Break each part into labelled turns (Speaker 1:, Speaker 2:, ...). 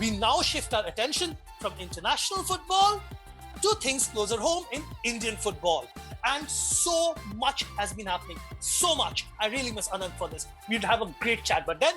Speaker 1: we now shift our attention from international football to things closer home in Indian football. And so much has been happening. So much. I really miss Anand for this. We'd have a great chat. But then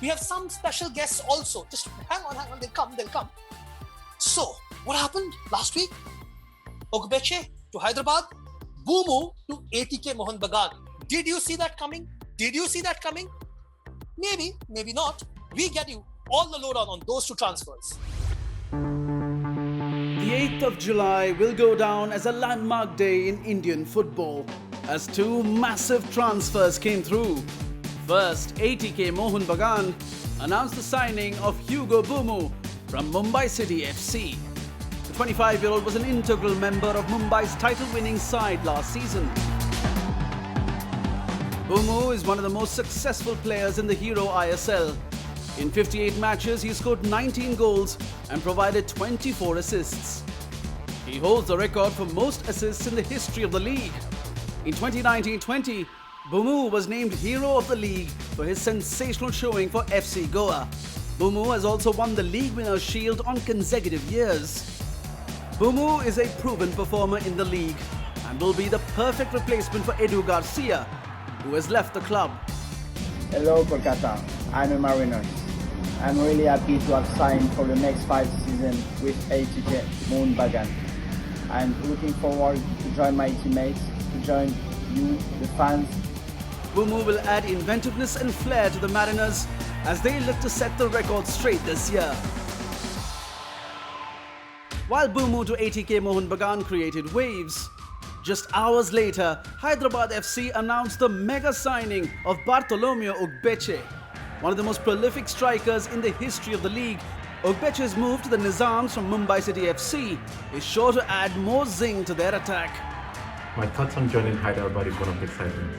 Speaker 1: we have some special guests also. Just hang on. They'll come. So, what happened last week? Ogbeche to Hyderabad. Bumu to ATK Mohun Bagan. Did you see that coming? Maybe, maybe not. We get you all the lowdown on those two transfers.
Speaker 2: The 8th of July will go down as a landmark day in Indian football as two massive transfers came through. First, ATK Mohun Bagan announced the signing of Hugo Bumu from Mumbai City FC. The 25-year-old was an integral member of Mumbai's title-winning side last season. Bumu is one of the most successful players in the Hero ISL. In 58 matches, he scored 19 goals and provided 24 assists. He holds the record for most assists in the history of the league. In 2019-20, Bumu was named Hero of the League for his sensational showing for FC Goa. Bumu has also won the League Winners' Shield on consecutive years. Bumu is a proven performer in the league and will be the perfect replacement for Edu Garcia, who has left the club.
Speaker 3: Hello Kolkata, I'm a Mariner. I'm really happy to have signed for the next 5 seasons with ATK Mohun Bagan. I'm looking forward to join my teammates, to join you, the fans.
Speaker 2: Bumu will add inventiveness and flair to the Mariners as they look to set the record straight this year. While Bumu to ATK Mohun Bagan created waves, just hours later, Hyderabad FC announced the mega signing of Bartolomeo Ogbeche. One of the most prolific strikers in the history of the league, Ogbeche's move to the Nizams from Mumbai City FC is sure to add more zing to their attack.
Speaker 4: My thoughts on joining Hyderabad is one of excitement.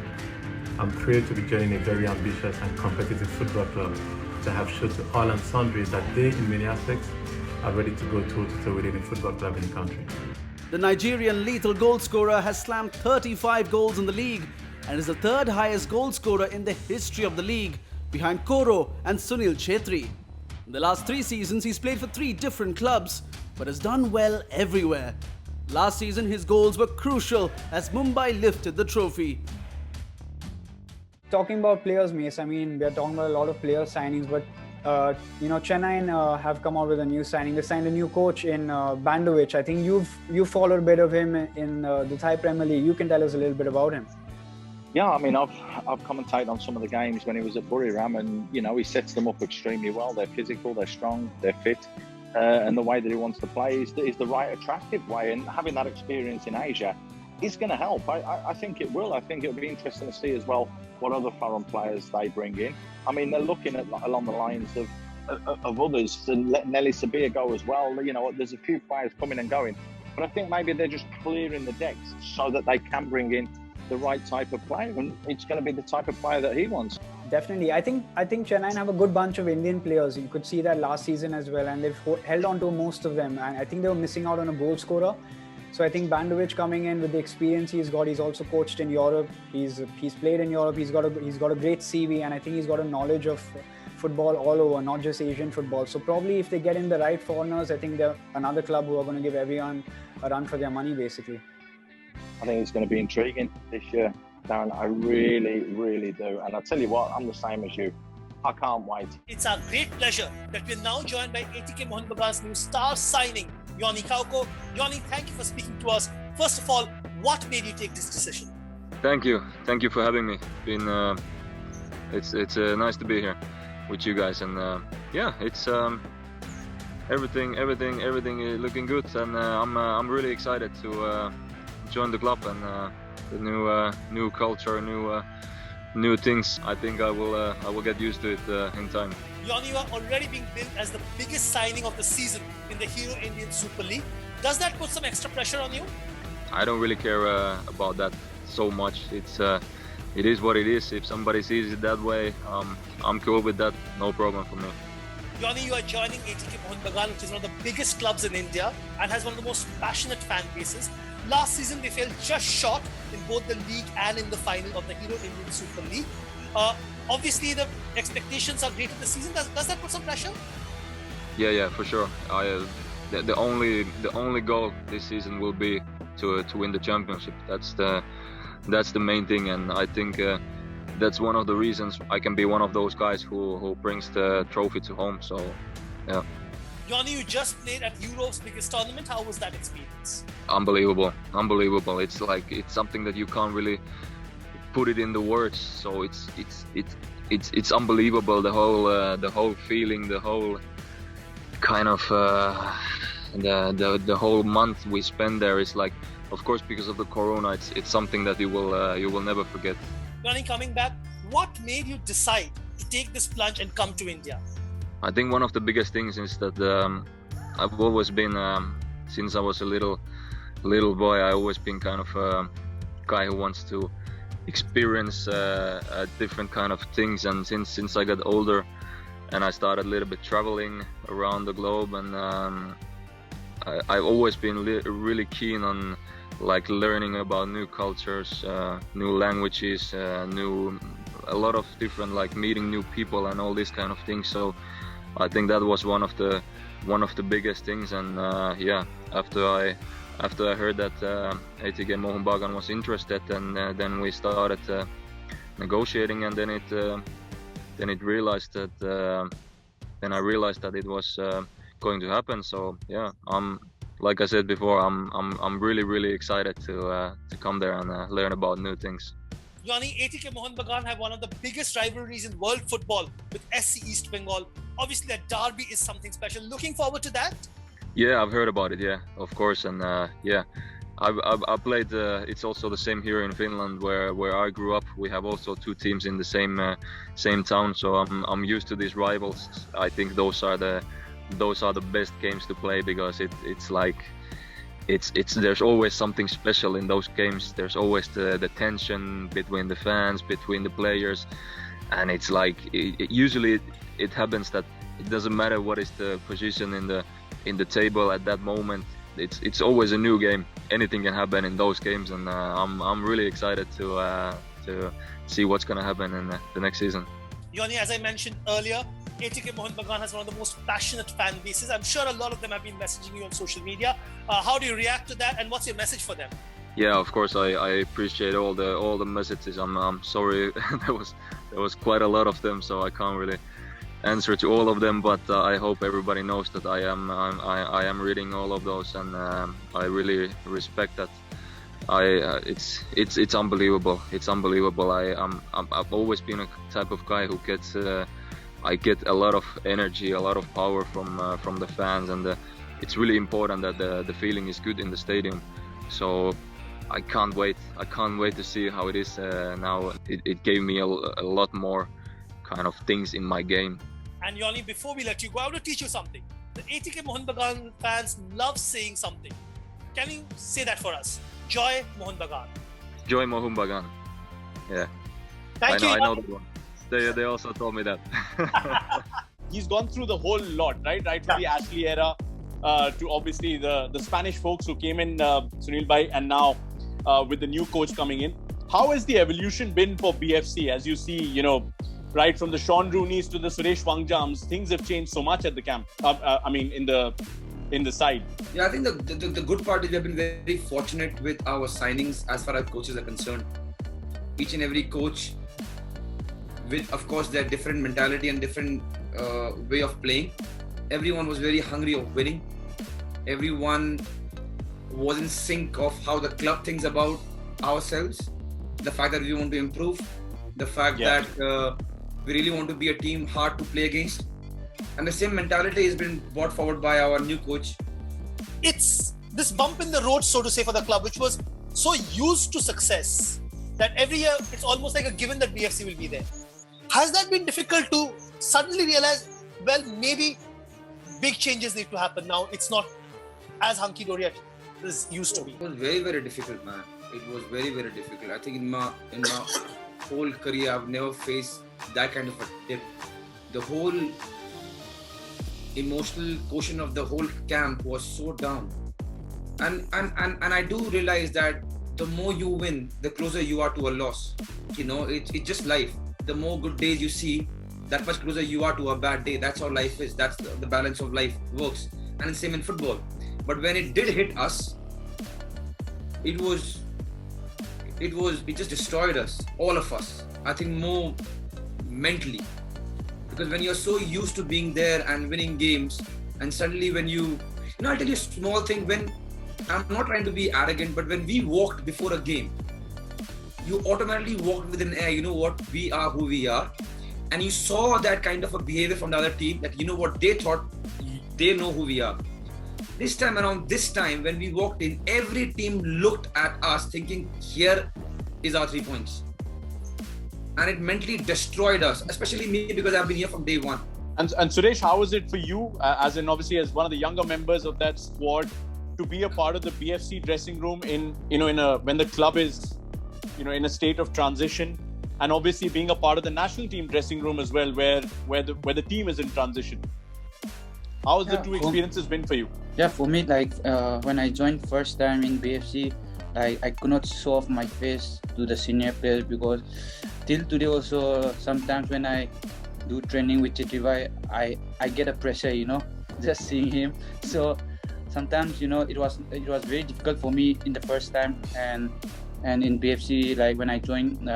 Speaker 4: I'm thrilled to be joining a very ambitious and competitive football club that have shown to all and sundry that they, in many aspects, are ready to go toe-to-toe with any football club in the country.
Speaker 2: The Nigerian lethal goal scorer has slammed 35 goals in the league and is the third highest goal scorer in the history of the league, behind Koro and Sunil Chetri. In the last 3 seasons, he's played for 3 different clubs, but has done well everywhere. Last season, his goals were crucial as Mumbai lifted the trophy.
Speaker 5: Talking about players, Mace, I mean, we're talking about a lot of player signings, but Chennai have come out with a new signing. They signed a new coach in Bandovic. I think you've followed a bit of him in the Thai Premier League. You can tell us a little bit about him.
Speaker 6: Yeah, I mean, I've commentated on some of the games when he was at Buriram, and he sets them up extremely well. They're physical, they're strong, they're fit, and the way that he wants to play is the right attractive way. And having that experience in Asia is going to help. I think it will. I think it'll be interesting to see as well what other foreign players they bring in. I mean, they're looking at along the lines of others, and let Nelly Sabir go as well. There's a few players coming and going, but I think maybe they're just clearing the decks so that they can bring in the right type of player, and it's going to be the type of player that he wants.
Speaker 5: Definitely. I think Chennai have a good bunch of Indian players. You could see that last season as well, and they've held on to most of them. And I think they were missing out on a goal scorer. So I think Bandovic coming in with the experience he's got, he's also coached in Europe. He's played in Europe. He's got a great CV, and I think he's got a knowledge of football all over, not just Asian football. So probably if they get in the right foreigners, I think they're another club who are going to give everyone a run for their money, basically.
Speaker 6: I think it's going to be intriguing this year, Darren. I really, really do. And I'll tell you what, I'm the same as you. I can't wait.
Speaker 1: It's our great pleasure that we're now joined by ATK Mohun Bagan's new star signing, Yoni Kauko. Yoni, thank you for speaking to us. First of all, what made you take this decision?
Speaker 7: Thank you for having me. It's nice to be here with you guys, and it's everything is looking good, and I'm really excited to join the club and the new culture, new things. I think I will get used to it in time.
Speaker 1: Yoni, you are already being billed as the biggest signing of the season in the Hero Indian Super League. Does that put some extra pressure on you?
Speaker 7: I don't really care about that so much. It is what it is. If somebody sees it that way, I'm cool with that. No problem for me.
Speaker 1: Yoni, you are joining ATK Mohun Bagan, which is one of the biggest clubs in India and has one of the most passionate fan bases. Last season, they fell just short in both the league and in the final of the Hero Indian Super League. Obviously, the expectations are greater this season. Does that put some pressure?
Speaker 7: Yeah, for sure. The only goal this season will be to win the championship. That's the main thing, and I think that's one of the reasons I can be one of those guys who brings the trophy to home. So, yeah.
Speaker 1: Yoni, you just played at Europe's biggest tournament. How was that experience?
Speaker 7: Unbelievable. It's like it's something that you can't really put it in the words. So it's unbelievable. The whole feeling, the whole kind of the whole month we spend there is like, of course, because of the corona, it's something that you will never forget.
Speaker 1: Yoni, coming back, what made you decide to take this plunge and come to India?
Speaker 7: I think one of the biggest things is that I've always been, since I was a little boy, I always been kind of a guy who wants to experience different kind of things. And since I got older, and I started a little bit traveling around the globe, and I've always been really keen on like learning about new cultures, new languages, a lot of different, like meeting new people and all these kind of things. So I think that was one of the biggest things. And after I heard that ATK Mohun Bagan was interested, and then we started negotiating, and then I realized that it was going to happen. So yeah, like I said before, I'm really excited to come there and learn about new things.
Speaker 1: Yoni, ATK Mohun Bagan have one of the biggest rivalries in world football with SC East Bengal. Obviously, that derby is something special. Looking forward to that?
Speaker 7: Yeah, I've heard about it. Yeah, of course, and I played. It's also the same here in Finland, where I grew up. We have also two teams in the same town, so I'm used to these rivals. I think those are the best games to play, because it's like there's always something special in those games. There's always the tension between the fans, between the players, and it's like usually it happens that it doesn't matter what is the position in the table at that moment. It's always a new game. Anything can happen in those games, and I'm really excited to see what's gonna happen in the next season.
Speaker 1: Yoni, as I mentioned earlier, ATK Mohun Bagan has one of the most passionate fan bases. I'm sure a lot of them have been messaging you on social media. How do you react to that, and what's your message for them?
Speaker 7: Yeah, of course, I appreciate all the messages. I'm sorry, there was quite a lot of them, so I can't really answer to all of them. But I hope everybody knows that I am reading all of those, and I really respect that. It's unbelievable. It's unbelievable. I've always been a type of guy who gets. I get a lot of energy, a lot of power from the fans, and it's really important that the feeling is good in the stadium. So I can't wait. I can't wait to see how it is now. It gave me a lot more kind of things in my game.
Speaker 1: And Yoni, before we let you go, I want to teach you something. The ATK Mohun Bagan fans love saying something. Can you say that for us? Joy Mohun Bagan.
Speaker 7: Joy Mohun Bagan. Yeah.
Speaker 1: Thank you.
Speaker 7: I know that one. They also told me that.
Speaker 8: He's gone through the whole lot, right? Right from the Ashley era to obviously the Spanish folks who came in, Sunil Bhai, and now with the new coach coming in. How has the evolution been for BFC? As you see, right from the Sean Rooneys to the Suresh Wangjams, things have changed so much at the camp. In the side.
Speaker 9: Yeah, I think the good part is we have been very fortunate with our signings as far as coaches are concerned. Each and every coach, with of course their different mentality and different way of playing, everyone was very hungry of winning. Everyone was in sync of how the club thinks about ourselves, the fact that we want to improve, the fact that we really want to be a team hard to play against. And the same mentality has been brought forward by our new coach.
Speaker 1: It's this bump in the road, so to say, for the club, which was so used to success that every year it's almost like a given that BFC will be there. Has that been difficult to suddenly realize, well, maybe big changes need to happen now? It's not as hunky-dory as it used to be.
Speaker 9: It was very, very difficult, man. It was very, very difficult. I think in my whole career, I've never faced that kind of a dip. The whole emotional quotient of the whole camp was so down. And I do realize that the more you win, the closer you are to a loss. It's just life. The more good days you see, that much closer you are to a bad day. That's how life is. That's the balance of life works. And it's same in football. But when it did hit us, it just destroyed us, all of us. I think more mentally, because when you're so used to being there and winning games, and suddenly when I'll tell you a small thing. When I'm not trying to be arrogant, but when we walked before a game, you automatically walked with an air. You know what? We are who we are, and you saw that kind of a behavior from the other team. That you know what they thought, they know who we are. This time around, when we walked in, every team looked at us thinking, here is our 3 points. And it mentally destroyed us, especially me, because I've been here from day one.
Speaker 8: And Suresh, how was it for you, as one of the younger members of that squad, to be a part of the BFC dressing room when the club is, in a state of transition, and obviously being a part of the national team dressing room as well, where the team is in transition? How has the two experiences been for you?
Speaker 10: Yeah, for me, when I joined first time in BFC, I could not show off my face to the senior players, because till today also, sometimes when I do training with Chitribai, I get a pressure, just seeing him. So sometimes, it was very difficult for me in the first time, and in BFC, like when I joined,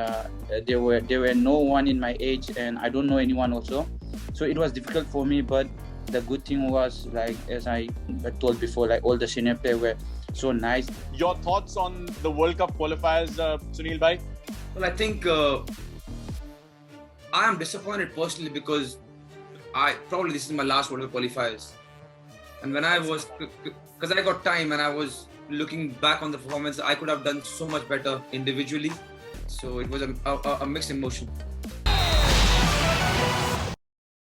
Speaker 10: there were no one in my age, and I don't know anyone also. So it was difficult for me, but the good thing was, like as I told before, like all the senior players were so nice.
Speaker 8: Your thoughts on the World Cup qualifiers, Sunil Bhai?
Speaker 9: Well, I think I am disappointed personally, because this is my last World Cup qualifiers. And when because I got time and I was looking back on the performance, I could have done so much better individually. So it was a mixed emotion.